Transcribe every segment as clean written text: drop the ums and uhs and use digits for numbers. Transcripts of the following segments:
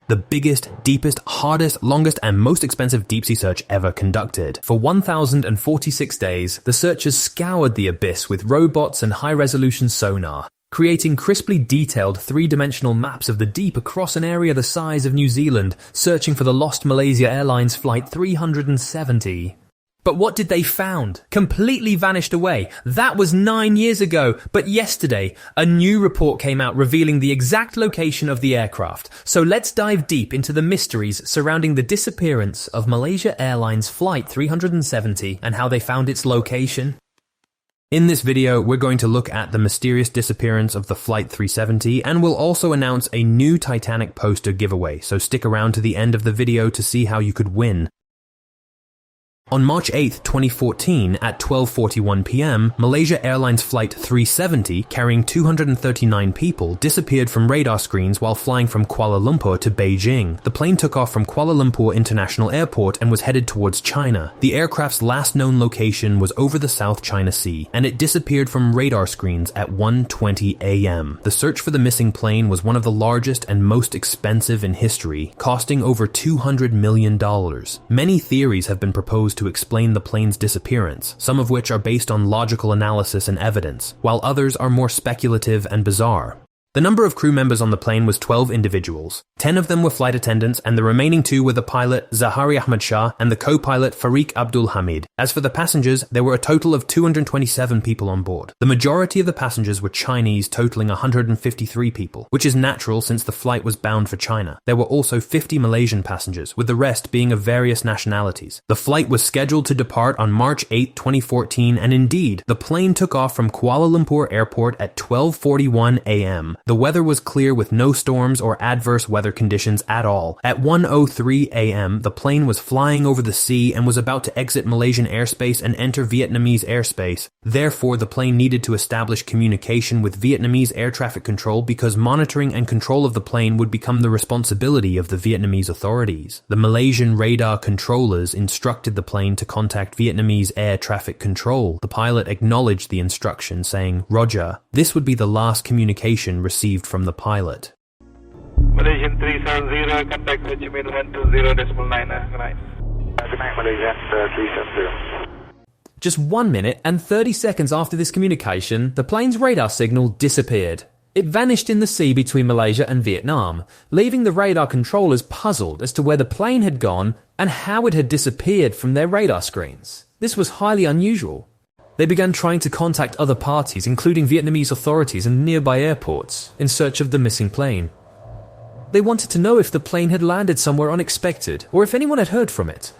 the biggest, deepest, hardest, longest, and most expensive deep-sea search ever conducted. For 1,046 days, the searchers scoured the abyss with robots and high-resolution sonar, creating crisply detailed three-dimensional maps of the deep across an area the size of New Zealand, searching for the lost Malaysia Airlines Flight 370. But what did they found? Completely vanished away. That was 9 years ago, but yesterday, a new report came out revealing the exact location of the aircraft. So let's dive deep into the mysteries surrounding the disappearance of Malaysia Airlines Flight 370 and how they found its location. In this video, we're going to look at the mysterious disappearance of the Flight 370, and we'll also announce a new Titanic poster giveaway, so stick around to the end of the video to see how you could win. On March 8, 2014, at 12:41 p.m., Malaysia Airlines Flight 370, carrying 239 people, disappeared from radar screens while flying from Kuala Lumpur to Beijing. The plane took off from Kuala Lumpur International Airport and was headed towards China. The aircraft's last known location was over the South China Sea, and it disappeared from radar screens at 1:20 a.m. The search for the missing plane was one of the largest and most expensive in history, costing over $200 million. Many theories have been proposed to explain the plane's disappearance, some of which are based on logical analysis and evidence, while others are more speculative and bizarre. The number of crew members on the plane was 12 individuals. 10 of them were flight attendants, and the remaining 2 were the pilot Zahari Ahmad Shah and the co-pilot Fariq Abdul Hamid. As for the passengers, there were a total of 227 people on board. The majority of the passengers were Chinese, totaling 153 people, which is natural since the flight was bound for China. There were also 50 Malaysian passengers, with the rest being of various nationalities. The flight was scheduled to depart on March 8, 2014, and indeed, the plane took off from Kuala Lumpur Airport at 12:41 a.m. The weather was clear with no storms or adverse weather conditions at all. At 1:03 a.m., the plane was flying over the sea and was about to exit Malaysian airspace and enter Vietnamese airspace. Therefore, the plane needed to establish communication with Vietnamese air traffic control because monitoring and control of the plane would become the responsibility of the Vietnamese authorities. The Malaysian radar controllers instructed the plane to contact Vietnamese air traffic control. The pilot acknowledged the instruction, saying, "Roger." This would be the last communication received from the pilot. Malaysian 370, contact Ho Chi Minh 120.9. Good night. Good night, Malaysian 370. Just 1 minute and 30 seconds after this communication, the plane's radar signal disappeared. It vanished in the sea between Malaysia and Vietnam, leaving the radar controllers puzzled as to where the plane had gone and how it had disappeared from their radar screens. This was highly unusual. They began trying to contact other parties, including Vietnamese authorities and nearby airports, in search of the missing plane. They wanted to know if the plane had landed somewhere unexpected or if anyone had heard from it.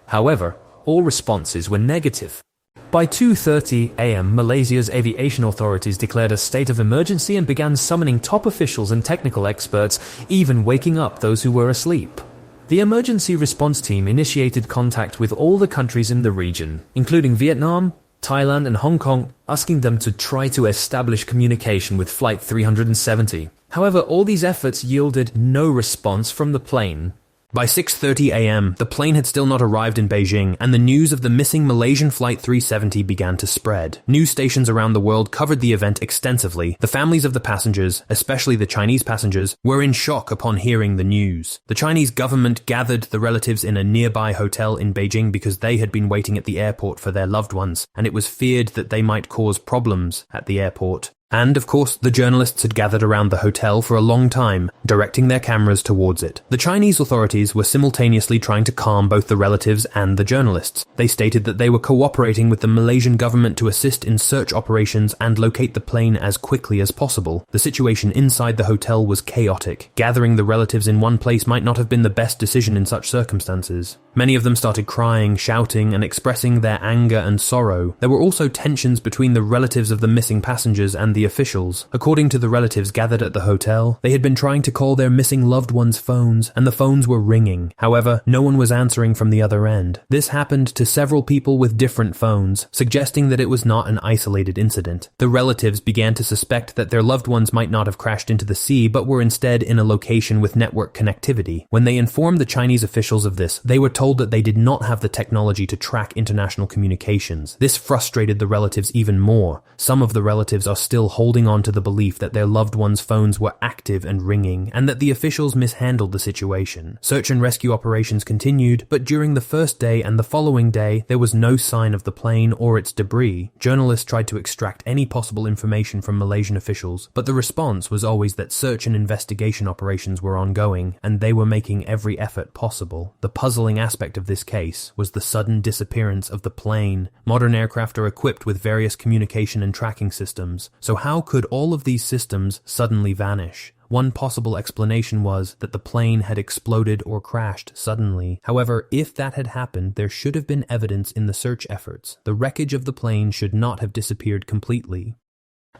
However, all responses were negative. By 2:30 a.m., Malaysia's aviation authorities declared a state of emergency and began summoning top officials and technical experts, even waking up those who were asleep. The emergency response team initiated contact with all the countries in the region, including Vietnam, Thailand and Hong Kong, asking them to try to establish communication with Flight 370. However, all these efforts yielded no response from the plane. By 6:30 a.m., the plane had still not arrived in Beijing, and the news of the missing Malaysian Flight 370 began to spread. News stations around the world covered the event extensively. The families of the passengers, especially the Chinese passengers, were in shock upon hearing the news. The Chinese government gathered the relatives in a nearby hotel in Beijing because they had been waiting at the airport for their loved ones, and it was feared that they might cause problems at the airport. And, of course, the journalists had gathered around the hotel for a long time, directing their cameras towards it. The Chinese authorities were simultaneously trying to calm both the relatives and the journalists. They stated that they were cooperating with the Malaysian government to assist in search operations and locate the plane as quickly as possible. The situation inside the hotel was chaotic. Gathering the relatives in one place might not have been the best decision in such circumstances. Many of them started crying, shouting, and expressing their anger and sorrow. There were also tensions between the relatives of the missing passengers and the officials. According to the relatives gathered at the hotel, they had been trying to call their missing loved ones' phones, and the phones were ringing. However, no one was answering from the other end. This happened to several people with different phones, suggesting that it was not an isolated incident. The relatives began to suspect that their loved ones might not have crashed into the sea, but were instead in a location with network connectivity. When they informed the Chinese officials of this, they were told that they did not have the technology to track international communications. This frustrated the relatives even more. Some of the relatives are still still holding on to the belief that their loved ones' phones were active and ringing, and that the officials mishandled the situation. Search and rescue operations continued, but during the first day and the following day, there was no sign of the plane or its debris. Journalists tried to extract any possible information from Malaysian officials, but the response was always that search and investigation operations were ongoing, and they were making every effort possible. The puzzling aspect of this case was the sudden disappearance of the plane. Modern aircraft are equipped with various communication and tracking systems, so how could all of these systems suddenly vanish? One possible explanation was that the plane had exploded or crashed suddenly. However, if that had happened, there should have been evidence in the search efforts. The wreckage of the plane should not have disappeared completely.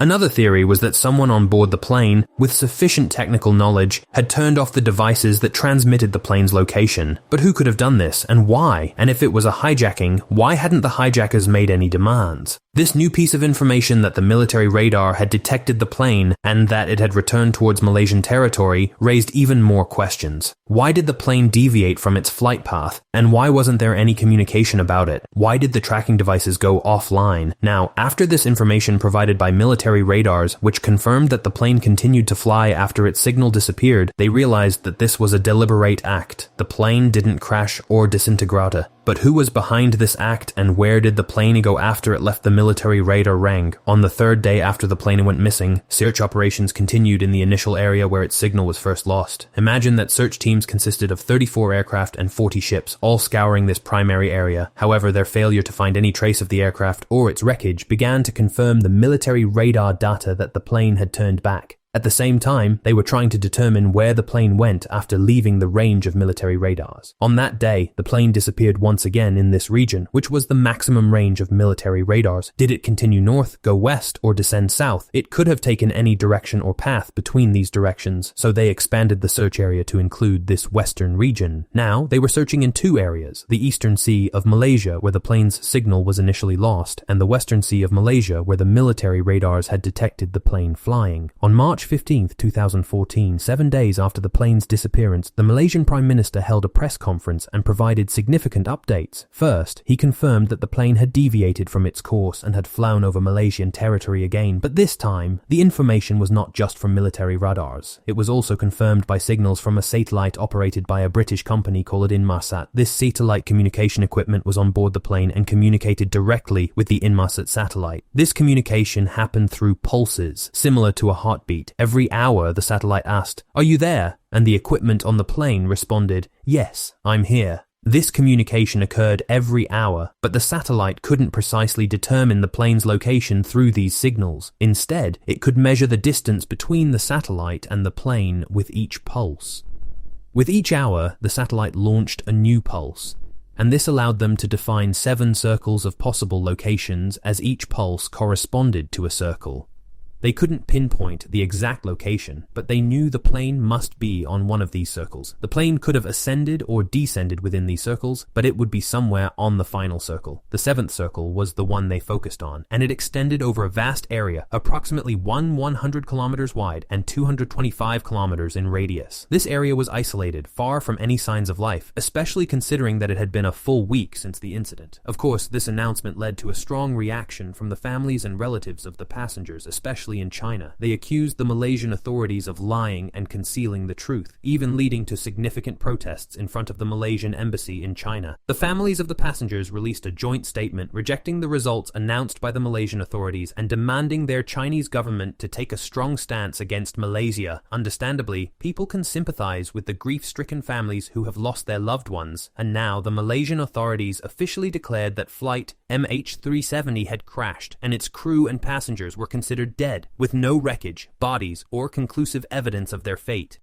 Another theory was that someone on board the plane, with sufficient technical knowledge, had turned off the devices that transmitted the plane's location. But who could have done this, and why? And if it was a hijacking, why hadn't the hijackers made any demands? This new piece of information that the military radar had detected the plane and that it had returned towards Malaysian territory raised even more questions. Why did the plane deviate from its flight path? And why wasn't there any communication about it? Why did the tracking devices go offline? Now, after this information provided by military radars, which confirmed that the plane continued to fly after its signal disappeared, they realized that this was a deliberate act. The plane didn't crash or disintegrate. But who was behind this act, and where did the plane go after it left the military radar rang? On the third day after the plane went missing, search operations continued in the initial area where its signal was first lost. Imagine that search teams consisted of 34 aircraft and 40 ships, all scouring this primary area. However, their failure to find any trace of the aircraft or its wreckage began to confirm the military radar data that the plane had turned back. At the same time, they were trying to determine where the plane went after leaving the range of military radars. On that day, the plane disappeared once again in this region, which was the maximum range of military radars. Did it continue north, go west, or descend south? It could have taken any direction or path between these directions, so they expanded the search area to include this western region. Now, they were searching in two areas: the eastern sea of Malaysia, where the plane's signal was initially lost, and the western sea of Malaysia, where the military radars had detected the plane flying. On March 15th, 2014, 7 days after the plane's disappearance, the Malaysian Prime Minister held a press conference and provided significant updates. First, he confirmed that the plane had deviated from its course and had flown over Malaysian territory again, but this time, the information was not just from military radars. It was also confirmed by signals from a satellite operated by a British company called Inmarsat. This satellite communication equipment was on board the plane and communicated directly with the Inmarsat satellite. This communication happened through pulses, similar to a heartbeat. Every hour, the satellite asked, "Are you there?" And the equipment on the plane responded, "Yes, I'm here." This communication occurred every hour, but the satellite couldn't precisely determine the plane's location through these signals. Instead, it could measure the distance between the satellite and the plane with each pulse. With each hour, the satellite launched a new pulse, and this allowed them to define 7 circles of possible locations as each pulse corresponded to a circle. They couldn't pinpoint the exact location, but they knew the plane must be on one of these circles. The plane could have ascended or descended within these circles, but it would be somewhere on the final circle. The 7th circle was the one they focused on, and it extended over a vast area, approximately 100 kilometers wide and 225 kilometers in radius. This area was isolated, far from any signs of life, especially considering that it had been a full week since the incident. Of course, this announcement led to a strong reaction from the families and relatives of the passengers, especially in China. They accused the Malaysian authorities of lying and concealing the truth, even leading to significant protests in front of the Malaysian embassy in China. The families of the passengers released a joint statement rejecting the results announced by the Malaysian authorities and demanding their Chinese government to take a strong stance against Malaysia. Understandably, people can sympathize with the grief-stricken families who have lost their loved ones, and now the Malaysian authorities officially declared that flight MH370 had crashed and its crew and passengers were considered dead, with no wreckage, bodies, or conclusive evidence of their fate.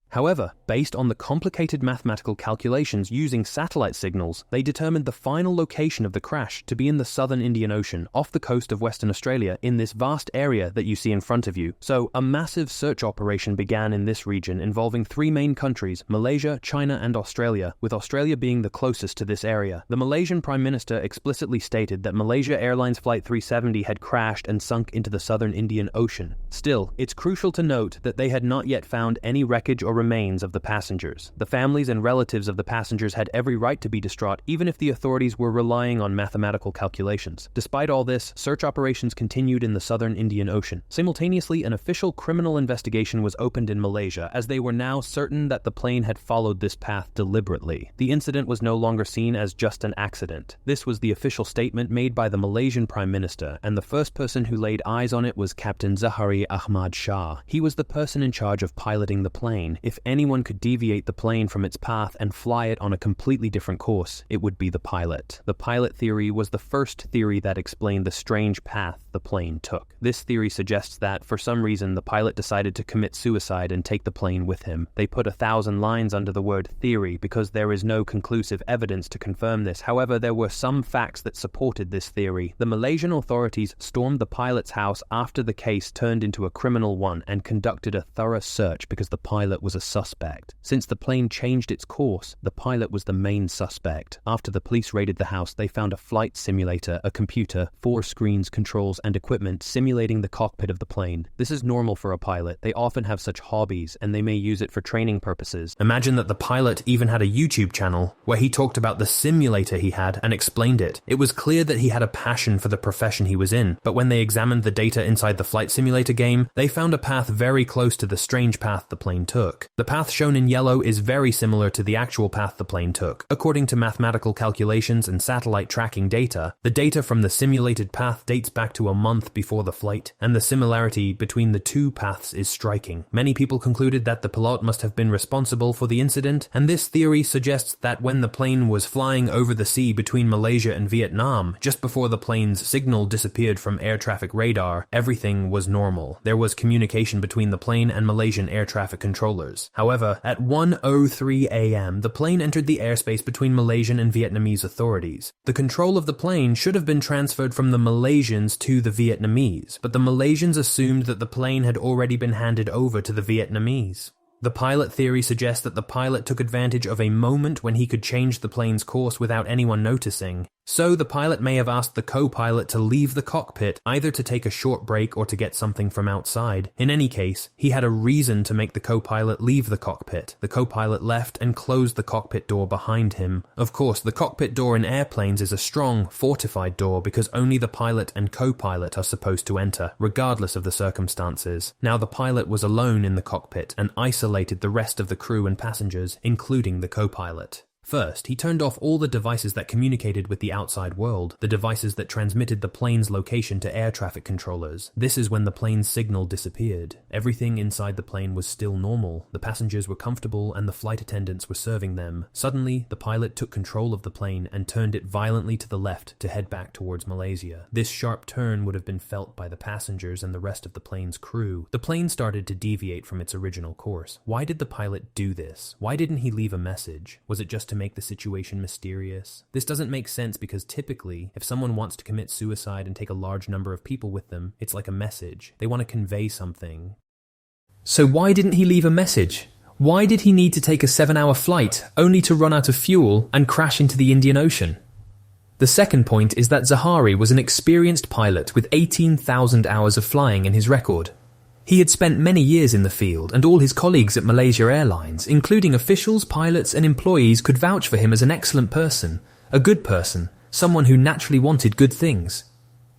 However, based on the complicated mathematical calculations using satellite signals, they determined the final location of the crash to be in the southern Indian Ocean, off the coast of Western Australia, in this vast area that you see in front of you. So, a massive search operation began in this region involving 3 main countries, Malaysia, China, and Australia, with Australia being the closest to this area. The Malaysian Prime Minister explicitly stated that Malaysia Airlines Flight 370 had crashed and sunk into the southern Indian Ocean. Still, it's crucial to note that they had not yet found any wreckage or remains of the passengers. The families and relatives of the passengers had every right to be distraught, even if the authorities were relying on mathematical calculations. Despite all this, search operations continued in the southern Indian Ocean. Simultaneously, an official criminal investigation was opened in Malaysia, as they were now certain that the plane had followed this path deliberately. The incident was no longer seen as just an accident. This was the official statement made by the Malaysian Prime Minister, and the first person who laid eyes on it was Captain Zahari Ahmad Shah. He was the person in charge of piloting the plane. If anyone could deviate the plane from its path and fly it on a completely different course, it would be the pilot. The pilot theory was the first theory that explained the strange path the plane took. This theory suggests that, for some reason, the pilot decided to commit suicide and take the plane with him. They put 1,000 lines under the word theory because there is no conclusive evidence to confirm this. However, there were some facts that supported this theory. The Malaysian authorities stormed the pilot's house after the case turned into a criminal one and conducted a thorough search because the pilot was a suspect. Since the plane changed its course, the pilot was the main suspect. After the police raided the house, they found a flight simulator, a computer, 4 screens, controls, and equipment simulating the cockpit of the plane. This is normal for a pilot. They often have such hobbies, and they may use it for training purposes. Imagine that the pilot even had a YouTube channel where he talked about the simulator he had and explained it. It was clear that he had a passion for the profession he was in, but when they examined the data inside the flight simulator game, they found a path very close to the strange path the plane took. The path shown in yellow is very similar to the actual path the plane took. According to mathematical calculations and satellite tracking data, the data from the simulated path dates back to a month before the flight, and the similarity between the two paths is striking. Many people concluded that the pilot must have been responsible for the incident, and this theory suggests that when the plane was flying over the sea between Malaysia and Vietnam, just before the plane's signal disappeared from air traffic radar, everything was normal. There was communication between the plane and Malaysian air traffic controllers. However, at 1:03 a.m., the plane entered the airspace between Malaysian and Vietnamese authorities. The control of the plane should have been transferred from the Malaysians to the Vietnamese, but the Malaysians assumed that the plane had already been handed over to the Vietnamese. The pilot theory suggests that the pilot took advantage of a moment when he could change the plane's course without anyone noticing. So the pilot may have asked the co-pilot to leave the cockpit, either to take a short break or to get something from outside. In any case, he had a reason to make the co-pilot leave the cockpit. The co-pilot left and closed the cockpit door behind him. Of course, the cockpit door in airplanes is a strong, fortified door because only the pilot and co-pilot are supposed to enter, regardless of the circumstances. Now the pilot was alone in the cockpit and isolated the rest of the crew and passengers, including the co-pilot. First, he turned off all the devices that communicated with the outside world, the devices that transmitted the plane's location to air traffic controllers. This is when the plane's signal disappeared. Everything inside the plane was still normal. The passengers were comfortable and the flight attendants were serving them. Suddenly, the pilot took control of the plane and turned it violently to the left to head back towards Malaysia. This sharp turn would have been felt by the passengers and the rest of the plane's crew. The plane started to deviate from its original course. Why did the pilot do this? Why didn't he leave a message? Was it just to make the situation mysterious? This doesn't make sense because typically, if someone wants to commit suicide and take a large number of people with them, it's like a message. They want to convey something. So why didn't he leave a message? Why did he need to take a 7-hour flight only to run out of fuel and crash into the Indian Ocean? The second point is that Zahari was an experienced pilot with 18,000 hours of flying in his record. He had spent many years in the field, and all his colleagues at Malaysia Airlines, including officials, pilots, and employees, could vouch for him as an excellent person, a good person, someone who naturally wanted good things.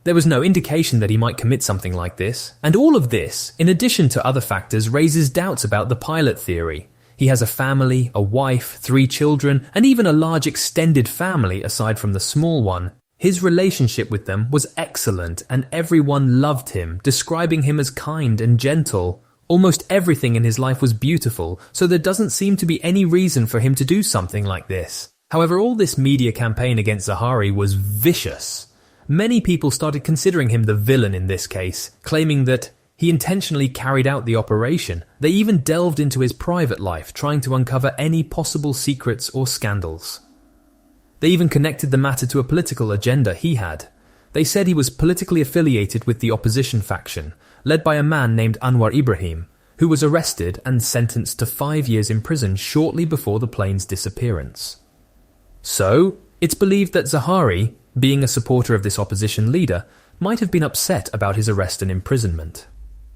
There was no indication that he might commit something like this, and all of this, in addition to other factors, raises doubts about the pilot theory. He has a family, a wife, 3 children, and even a large extended family aside from the small one. His relationship with them was excellent and everyone loved him, describing him as kind and gentle. Almost everything in his life was beautiful, so there doesn't seem to be any reason for him to do something like this. However, all this media campaign against Zahari was vicious. Many people started considering him the villain in this case, claiming that he intentionally carried out the operation. They even delved into his private life, trying to uncover any possible secrets or scandals. They even connected the matter to a political agenda he had. They said he was politically affiliated with the opposition faction, led by a man named Anwar Ibrahim, who was arrested and sentenced to 5 years in prison shortly before the plane's disappearance. So, it's believed that Zahari, being a supporter of this opposition leader, might have been upset about his arrest and imprisonment.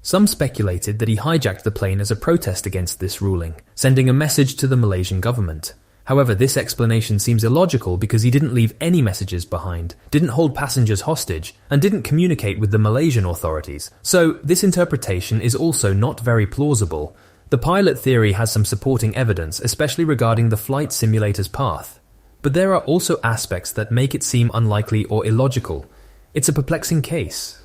Some speculated that he hijacked the plane as a protest against this ruling, sending a message to the Malaysian government. However, this explanation seems illogical because he didn't leave any messages behind, didn't hold passengers hostage, and didn't communicate with the Malaysian authorities. So, this interpretation is also not very plausible. The pilot theory has some supporting evidence, especially regarding the flight simulator's path. But there are also aspects that make it seem unlikely or illogical. It's a perplexing case.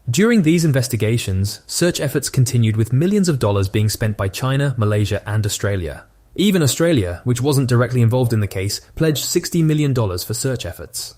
During these investigations, search efforts continued with millions of dollars being spent by China, Malaysia, and Australia. Even Australia, which wasn't directly involved in the case, pledged $60 million for search efforts.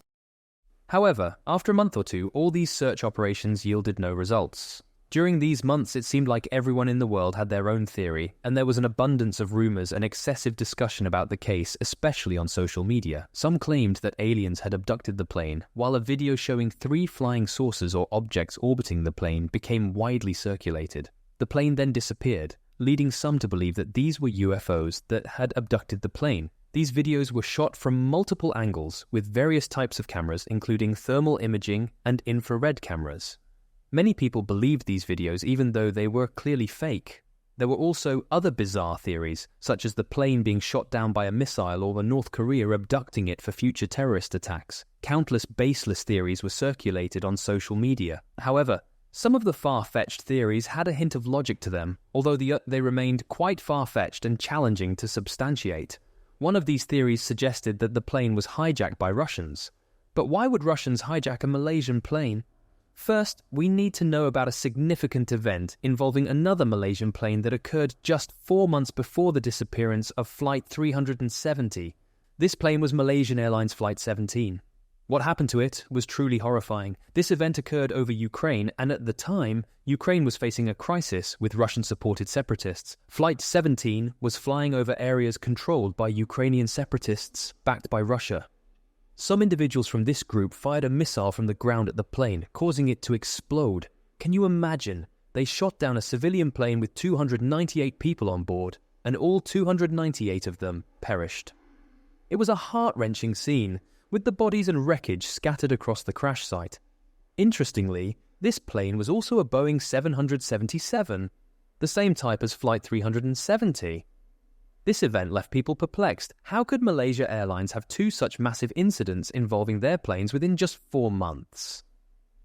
However, after a month or two, all these search operations yielded no results. During these months, it seemed like everyone in the world had their own theory, and there was an abundance of rumors and excessive discussion about the case, especially on social media. Some claimed that aliens had abducted the plane, while a video showing 3 flying saucers or objects orbiting the plane became widely circulated. The plane then disappeared, leading some to believe that these were UFOs that had abducted the plane. These videos were shot from multiple angles with various types of cameras, including thermal imaging and infrared cameras. Many people believed these videos even though they were clearly fake. There were also other bizarre theories, such as the plane being shot down by a missile or North Korea abducting it for future terrorist attacks. Countless baseless theories were circulated on social media. However, some of the far-fetched theories had a hint of logic to them, although they remained quite far-fetched and challenging to substantiate. One of these theories suggested that the plane was hijacked by Russians. But why would Russians hijack a Malaysian plane? First, we need to know about a significant event involving another Malaysian plane that occurred just 4 months before the disappearance of Flight 370. This plane was Malaysian Airlines Flight 17. What happened to it was truly horrifying. This event occurred over Ukraine, and at the time, Ukraine was facing a crisis with Russian-supported separatists. Flight 17 was flying over areas controlled by Ukrainian separatists backed by Russia. Some individuals from this group fired a missile from the ground at the plane, causing it to explode. Can you imagine? They shot down a civilian plane with 298 people on board, and all 298 of them perished. It was a heart-wrenching scene, with the bodies and wreckage scattered across the crash site. Interestingly, this plane was also a Boeing 777, the same type as Flight 370. This event left people perplexed. How could Malaysia Airlines have 2 such massive incidents involving their planes within just 4 months?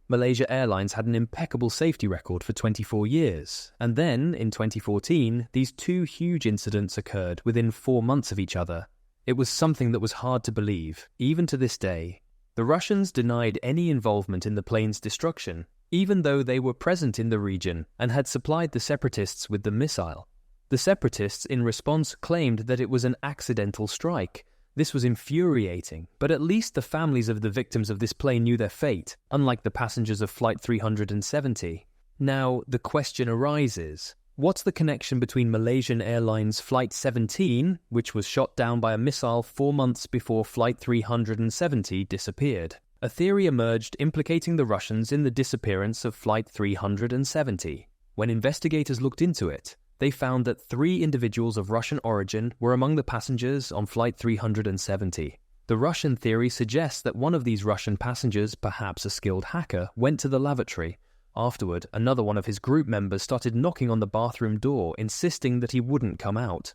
Malaysia Airlines had an impeccable safety record for 24 years, and then, in 2014, these 2 huge incidents occurred within 4 months of each other. It was something that was hard to believe, even to this day. The Russians denied any involvement in the plane's destruction, even though they were present in the region and had supplied the separatists with the missile. The separatists, in response, claimed that it was an accidental strike. This was infuriating, but at least the families of the victims of this plane knew their fate, unlike the passengers of Flight 370. Now, the question arises, what's the connection between Malaysian Airlines Flight 17, which was shot down by a missile 4 months before Flight 370 disappeared? A theory emerged implicating the Russians in the disappearance of Flight 370. When investigators looked into it, they found that 3 individuals of Russian origin were among the passengers on Flight 370. The Russian theory suggests that one of these Russian passengers, perhaps a skilled hacker, went to the lavatory. Afterward, another one of his group members started knocking on the bathroom door, insisting that he wouldn't come out.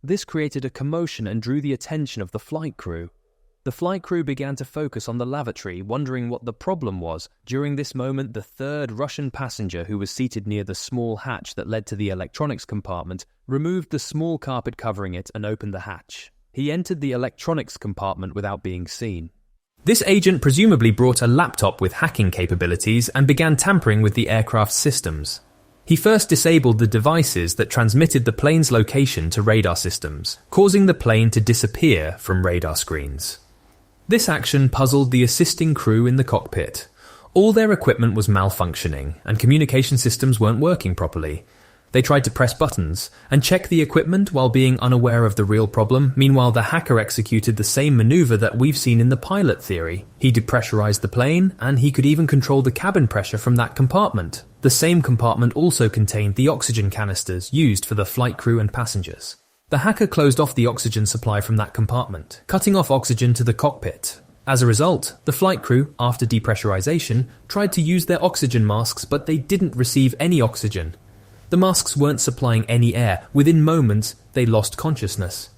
This created a commotion and drew the attention of the flight crew. The flight crew began to focus on the lavatory, wondering what the problem was. During this moment, the 3rd Russian passenger, who was seated near the small hatch that led to the electronics compartment, removed the small carpet covering it and opened the hatch. He entered the electronics compartment without being seen. This agent presumably brought a laptop with hacking capabilities and began tampering with the aircraft's systems. He first disabled the devices that transmitted the plane's location to radar systems, causing the plane to disappear from radar screens. This action puzzled the assisting crew in the cockpit. All their equipment was malfunctioning, and communication systems weren't working properly. They tried to press buttons and check the equipment while being unaware of the real problem. Meanwhile, the hacker executed the same maneuver that we've seen in the pilot theory. He depressurized the plane, and he could even control the cabin pressure from that compartment. The same compartment also contained the oxygen canisters used for the flight crew and passengers. The hacker closed off the oxygen supply from that compartment, cutting off oxygen to the cockpit. As a result, the flight crew, after depressurization, tried to use their oxygen masks, but they didn't receive any oxygen. The masks weren't supplying any air. Within moments, they lost consciousness.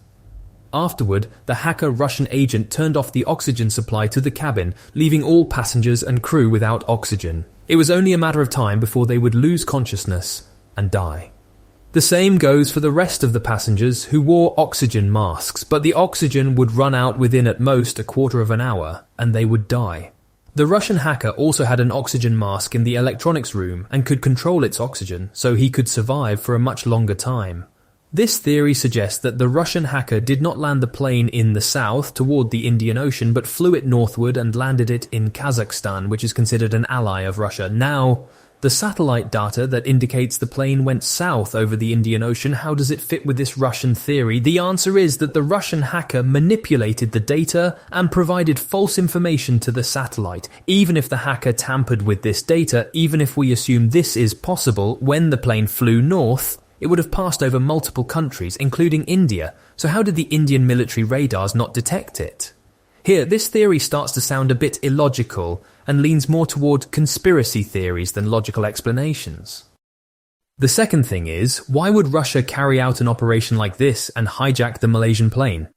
Afterward, the hacker Russian agent turned off the oxygen supply to the cabin, leaving all passengers and crew without oxygen. It was only a matter of time before they would lose consciousness and die. The same goes for the rest of the passengers who wore oxygen masks, but the oxygen would run out within at most a quarter of an hour, and they would die. The Russian hacker also had an oxygen mask in the electronics room and could control its oxygen, so he could survive for a much longer time. This theory suggests that the Russian hacker did not land the plane in the south toward the Indian Ocean, but flew it northward and landed it in Kazakhstan, which is considered an ally of Russia. Now, the satellite data that indicates the plane went south over the Indian Ocean, how does it fit with this Russian theory? The answer is that the Russian hacker manipulated the data and provided false information to the satellite. Even if the hacker tampered with this data, even if we assume this is possible, when the plane flew north, it would have passed over multiple countries, including India. So how did the Indian military radars not detect it? Here, this theory starts to sound a bit illogical and leans more toward conspiracy theories than logical explanations. The second thing is, why would Russia carry out an operation like this and hijack the Malaysian plane?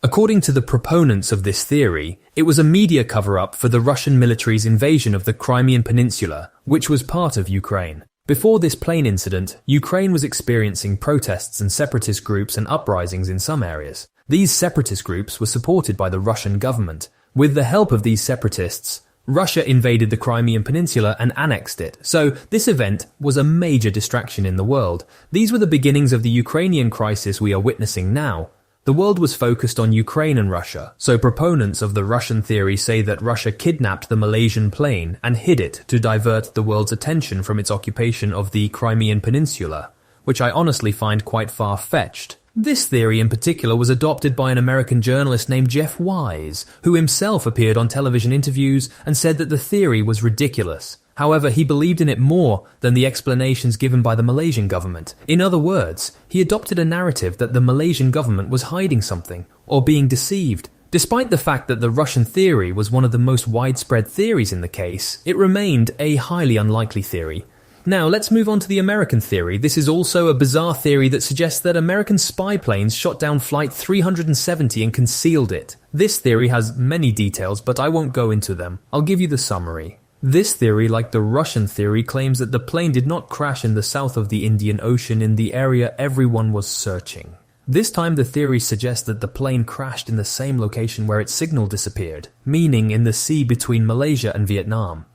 According to the proponents of this theory, it was a media cover-up for the Russian military's invasion of the Crimean Peninsula, which was part of Ukraine. Before this plane incident, Ukraine was experiencing protests and separatist groups and uprisings in some areas. These separatist groups were supported by the Russian government. With the help of these separatists, Russia invaded the Crimean Peninsula and annexed it. So this event was a major distraction in the world. These were the beginnings of the Ukrainian crisis we are witnessing now. The world was focused on Ukraine and Russia, so proponents of the Russian theory say that Russia kidnapped the Malaysian plane and hid it to divert the world's attention from its occupation of the Crimean Peninsula, which I honestly find quite far-fetched. This theory in particular was adopted by an American journalist named Jeff Wise, who himself appeared on television interviews and said that the theory was ridiculous. However, he believed in it more than the explanations given by the Malaysian government. In other words, he adopted a narrative that the Malaysian government was hiding something or being deceived. Despite the fact that the Russian theory was one of the most widespread theories in the case, it remained a highly unlikely theory. Now, let's move on to the American theory. This is also a bizarre theory that suggests that American spy planes shot down Flight 370 and concealed it. This theory has many details, but I won't go into them. I'll give you the summary. This theory, like the Russian theory, claims that the plane did not crash in the south of the Indian Ocean in the area everyone was searching. This time the theory suggests that the plane crashed in the same location where its signal disappeared, meaning in the sea between Malaysia and Vietnam.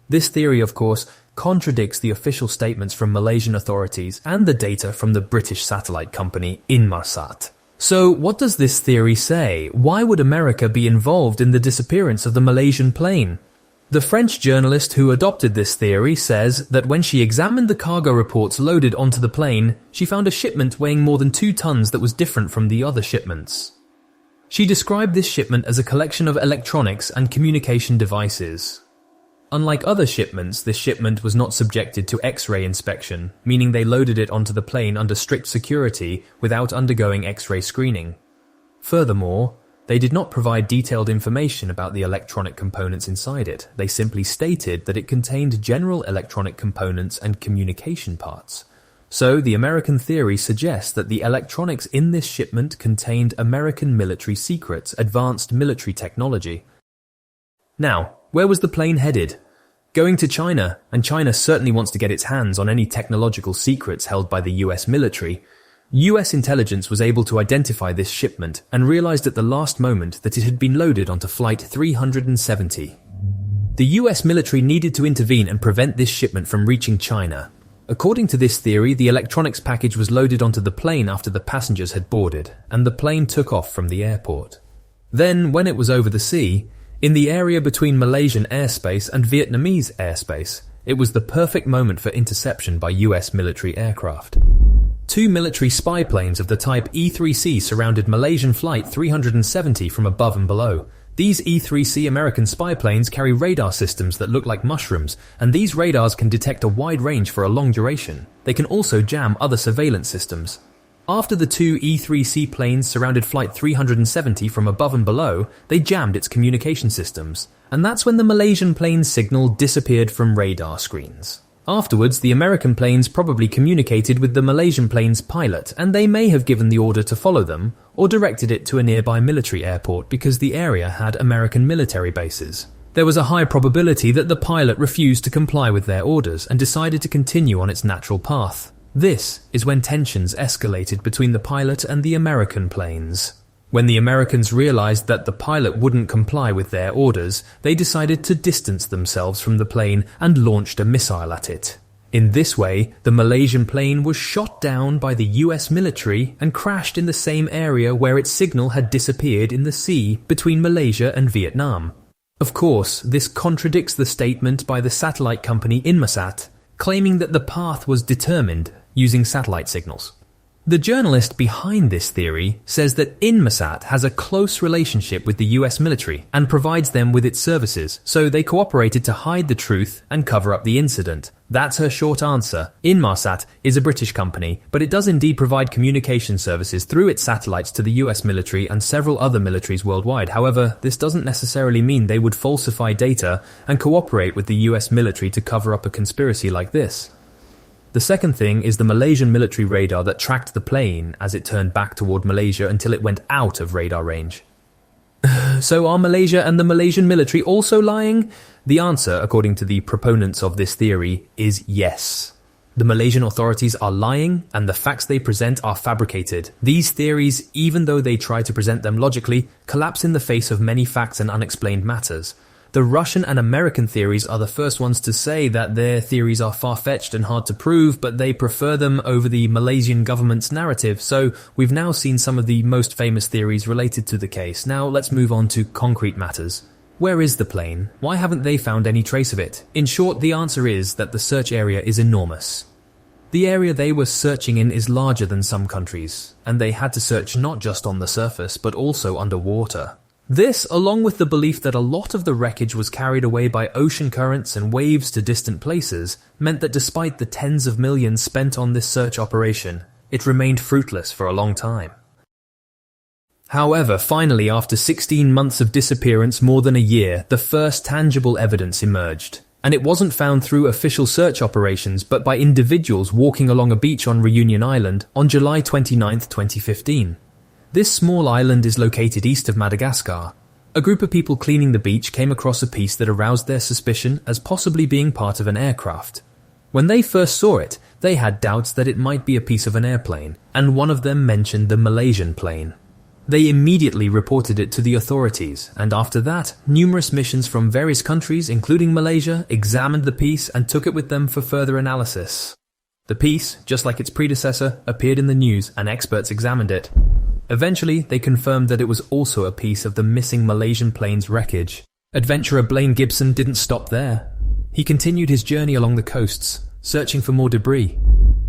This theory, of course, contradicts the official statements from Malaysian authorities and the data from the British satellite company Inmarsat. So what does this theory say? Why would America be involved in the disappearance of the Malaysian plane? The French journalist who adopted this theory says that when she examined the cargo reports loaded onto the plane, she found a shipment weighing more than 2 tons that was different from the other shipments. She described this shipment as a collection of electronics and communication devices. Unlike other shipments, this shipment was not subjected to X-ray inspection, meaning they loaded it onto the plane under strict security without undergoing X-ray screening. Furthermore, they did not provide detailed information about the electronic components inside it. They simply stated that it contained general electronic components and communication parts. So, the American theory suggests that the electronics in this shipment contained American military secrets, advanced military technology. Now, where was the plane headed? Going to China, and China certainly wants to get its hands on any technological secrets held by the US military. US intelligence was able to identify this shipment and realized at the last moment that it had been loaded onto Flight 370. The US military needed to intervene and prevent this shipment from reaching China. According to this theory, the electronics package was loaded onto the plane after the passengers had boarded, and the plane took off from the airport. Then, when it was over the sea, in the area between Malaysian airspace and Vietnamese airspace, it was the perfect moment for interception by US military aircraft. 2 military spy planes of the type E-3C surrounded Malaysian Flight 370 from above and below. These E-3C American spy planes carry radar systems that look like mushrooms, and these radars can detect a wide range for a long duration. They can also jam other surveillance systems. After the two E-3C planes surrounded Flight 370 from above and below, they jammed its communication systems, and that's when the Malaysian plane's signal disappeared from radar screens. Afterwards, the American planes probably communicated with the Malaysian plane's pilot, and they may have given the order to follow them, or directed it to a nearby military airport because the area had American military bases. There was a high probability that the pilot refused to comply with their orders and decided to continue on its natural path. This is when tensions escalated between the pilot and the American planes. When the Americans realized that the pilot wouldn't comply with their orders, they decided to distance themselves from the plane and launched a missile at it. In this way, the Malaysian plane was shot down by the US military and crashed in the same area where its signal had disappeared in the sea between Malaysia and Vietnam. Of course, this contradicts the statement by the satellite company Inmarsat, claiming that the path was determined using satellite signals. The journalist behind this theory says that Inmarsat has a close relationship with the US military and provides them with its services, so they cooperated to hide the truth and cover up the incident. That's her short answer. Inmarsat is a British company, but it does indeed provide communication services through its satellites to the US military and several other militaries worldwide. However, this doesn't necessarily mean they would falsify data and cooperate with the US military to cover up a conspiracy like this. The second thing is the Malaysian military radar that tracked the plane as it turned back toward Malaysia until it went out of radar range. So are Malaysia and the Malaysian military also lying? The answer, according to the proponents of this theory, is yes. The Malaysian authorities are lying and the facts they present are fabricated. These theories, even though they try to present them logically, collapse in the face of many facts and unexplained matters. The Russian and American theories are the first ones to say that their theories are far-fetched and hard to prove, but they prefer them over the Malaysian government's narrative, so we've now seen some of the most famous theories related to the case. Now let's move on to concrete matters. Where is the plane? Why haven't they found any trace of it? In short, the answer is that the search area is enormous. The area they were searching in is larger than some countries, and they had to search not just on the surface, but also underwater. This, along with the belief that a lot of the wreckage was carried away by ocean currents and waves to distant places, meant that despite the tens of millions spent on this search operation, it remained fruitless for a long time. However, finally, after 16 months of disappearance, more than a year, the first tangible evidence emerged. And it wasn't found through official search operations, but by individuals walking along a beach on Reunion Island on July 29, 2015. This small island is located east of Madagascar. A group of people cleaning the beach came across a piece that aroused their suspicion as possibly being part of an aircraft. When they first saw it, they had doubts that it might be a piece of an airplane, and one of them mentioned the Malaysian plane. They immediately reported it to the authorities, and after that, numerous missions from various countries, including Malaysia, examined the piece and took it with them for further analysis. The piece, just like its predecessor, appeared in the news and experts examined it. Eventually, they confirmed that it was also a piece of the missing Malaysian plane's wreckage. Adventurer Blaine Gibson didn't stop there. He continued his journey along the coasts, searching for more debris.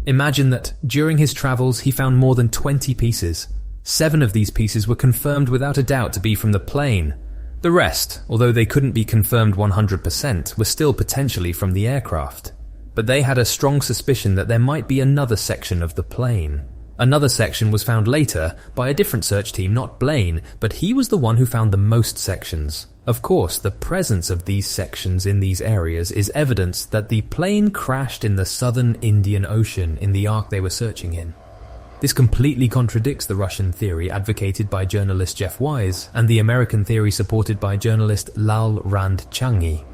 Imagine that, during his travels, he found more than 20 pieces. 7 of these pieces were confirmed without a doubt to be from the plane. The rest, although they couldn't be confirmed 100%, were still potentially from the aircraft. But they had a strong suspicion that there might be another section of the plane. Another section was found later by a different search team, not Blaine, but he was the one who found the most sections. Of course, the presence of these sections in these areas is evidence that the plane crashed in the southern Indian Ocean in the arc they were searching in. This completely contradicts the Russian theory advocated by journalist Jeff Wise and the American theory supported by journalist Lal Rand Changi.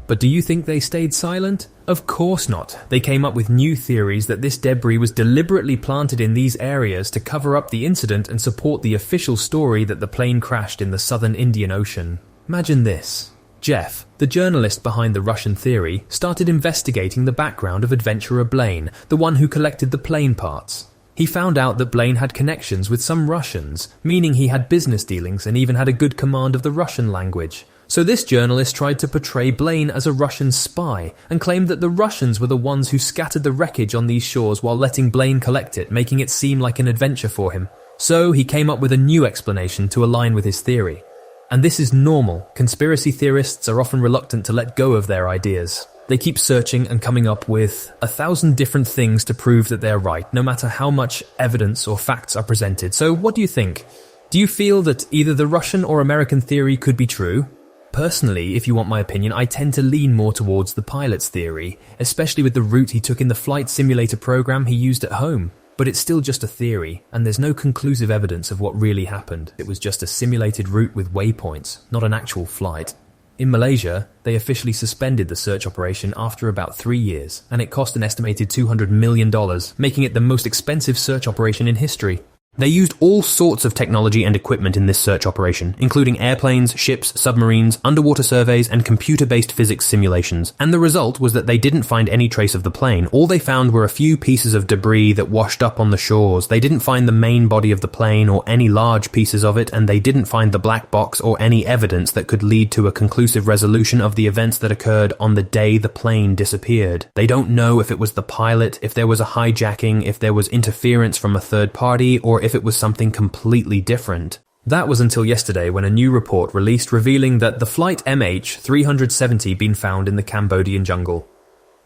But do you think they stayed silent? Of course not. They came up with new theories that this debris was deliberately planted in these areas to cover up the incident and support the official story that the plane crashed in the southern Indian Ocean. Imagine this. Jeff, the journalist behind the Russian theory, started investigating the background of adventurer Blaine, the one who collected the plane parts. He found out that Blaine had connections with some Russians, meaning he had business dealings and even had a good command of the Russian language. So this journalist tried to portray Blaine as a Russian spy and claimed that the Russians were the ones who scattered the wreckage on these shores while letting Blaine collect it, making it seem like an adventure for him. So he came up with a new explanation to align with his theory. And this is normal. Conspiracy theorists are often reluctant to let go of their ideas. They keep searching and coming up with 1,000 different things to prove that they're right, no matter how much evidence or facts are presented. So what do you think? Do you feel that either the Russian or American theory could be true? Personally, if you want my opinion, I tend to lean more towards the pilot's theory, especially with the route he took in the flight simulator program he used at home. But it's still just a theory, and there's no conclusive evidence of what really happened. It was just a simulated route with waypoints, not an actual flight. In Malaysia, they officially suspended the search operation after about 3 years, and it cost an estimated $200 million, making it the most expensive search operation in history. They used all sorts of technology and equipment in this search operation, including airplanes, ships, submarines, underwater surveys, and computer-based physics simulations. And the result was that they didn't find any trace of the plane. All they found were a few pieces of debris that washed up on the shores. They didn't find the main body of the plane or any large pieces of it, and they didn't find the black box or any evidence that could lead to a conclusive resolution of the events that occurred on the day the plane disappeared. They don't know if it was the pilot, if there was a hijacking, if there was interference from a third party, or if it was something completely different. That was until yesterday when a new report released revealing that the flight MH370 been found in the Cambodian jungle.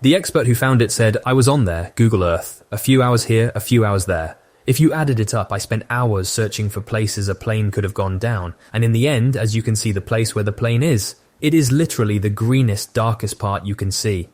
The expert who found it said, "I was on there, Google Earth, a few hours here, a few hours there. If you added it up, I spent hours searching for places a plane could have gone down, and in the end, as you can see the place where the plane is, it is literally the greenest, darkest part you can see."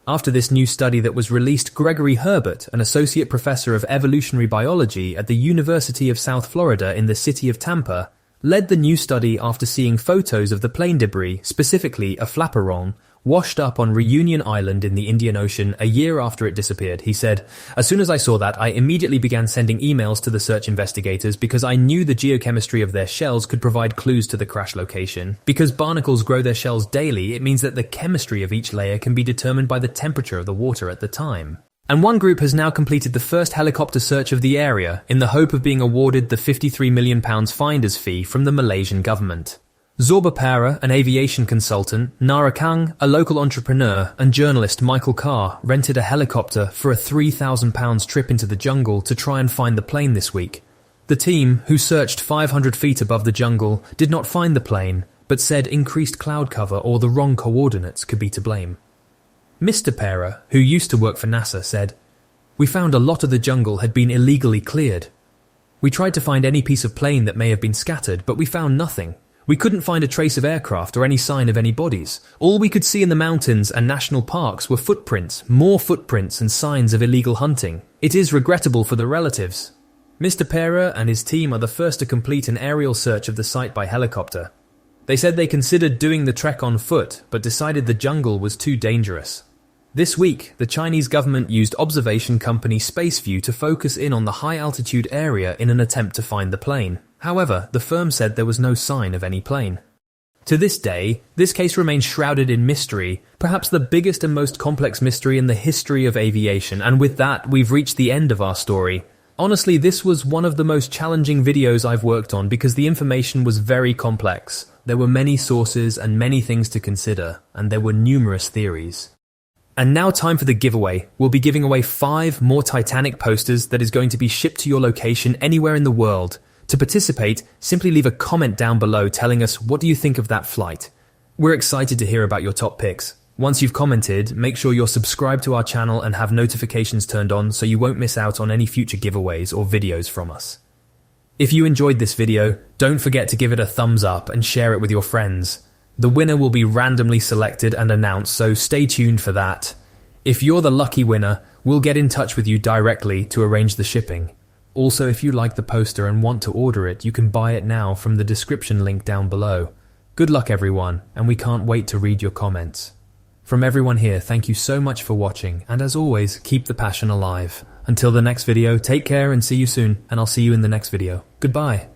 After this new study that was released, Gregory Herbert, an associate professor of evolutionary biology at the University of South Florida in the city of Tampa, led the new study after seeing photos of the plane debris, specifically a flaperon, washed up on Reunion Island in the Indian Ocean a year after it disappeared. He said, "As soon as I saw that, I immediately began sending emails to the search investigators because I knew the geochemistry of their shells could provide clues to the crash location. Because barnacles grow their shells daily, it means that the chemistry of each layer can be determined by the temperature of the water at the time." And one group has now completed the first helicopter search of the area in the hope of being awarded the £53 million finder's fee from the Malaysian government. Zorba Para, an aviation consultant, Nara Kang, a local entrepreneur, and journalist Michael Carr rented a helicopter for a £3,000 trip into the jungle to try and find the plane this week. The team, who searched 500 feet above the jungle, did not find the plane, but said increased cloud cover or the wrong coordinates could be to blame. Mr. Para, who used to work for NASA, said, "We found a lot of the jungle had been illegally cleared. We tried to find any piece of plane that may have been scattered, but we found nothing. We couldn't find a trace of aircraft or any sign of any bodies. All we could see in the mountains and national parks were footprints, more footprints and signs of illegal hunting. It is regrettable for the relatives." Mr. Para and his team are the first to complete an aerial search of the site by helicopter. They said they considered doing the trek on foot, but decided the jungle was too dangerous. This week, the Chinese government used observation company SpaceView to focus in on the high-altitude area in an attempt to find the plane. However, the firm said there was no sign of any plane. To this day, this case remains shrouded in mystery, perhaps the biggest and most complex mystery in the history of aviation, and with that, we've reached the end of our story. Honestly, this was one of the most challenging videos I've worked on because the information was very complex. There were many sources and many things to consider, and there were numerous theories. And now time for the giveaway. We'll be giving away 5 more Titanic posters that is going to be shipped to your location anywhere in the world. To participate, simply leave a comment down below telling us what do you think of that flight. We're excited to hear about your top picks. Once you've commented, make sure you're subscribed to our channel and have notifications turned on so you won't miss out on any future giveaways or videos from us. If you enjoyed this video, don't forget to give it a thumbs up and share it with your friends. The winner will be randomly selected and announced, so stay tuned for that. If you're the lucky winner, we'll get in touch with you directly to arrange the shipping. Also, if you like the poster and want to order it, you can buy it now from the description link down below. Good luck everyone, and we can't wait to read your comments. From everyone here, thank you so much for watching, and as always, keep the passion alive. Until the next video, take care and see you soon, and I'll see you in the next video. Goodbye.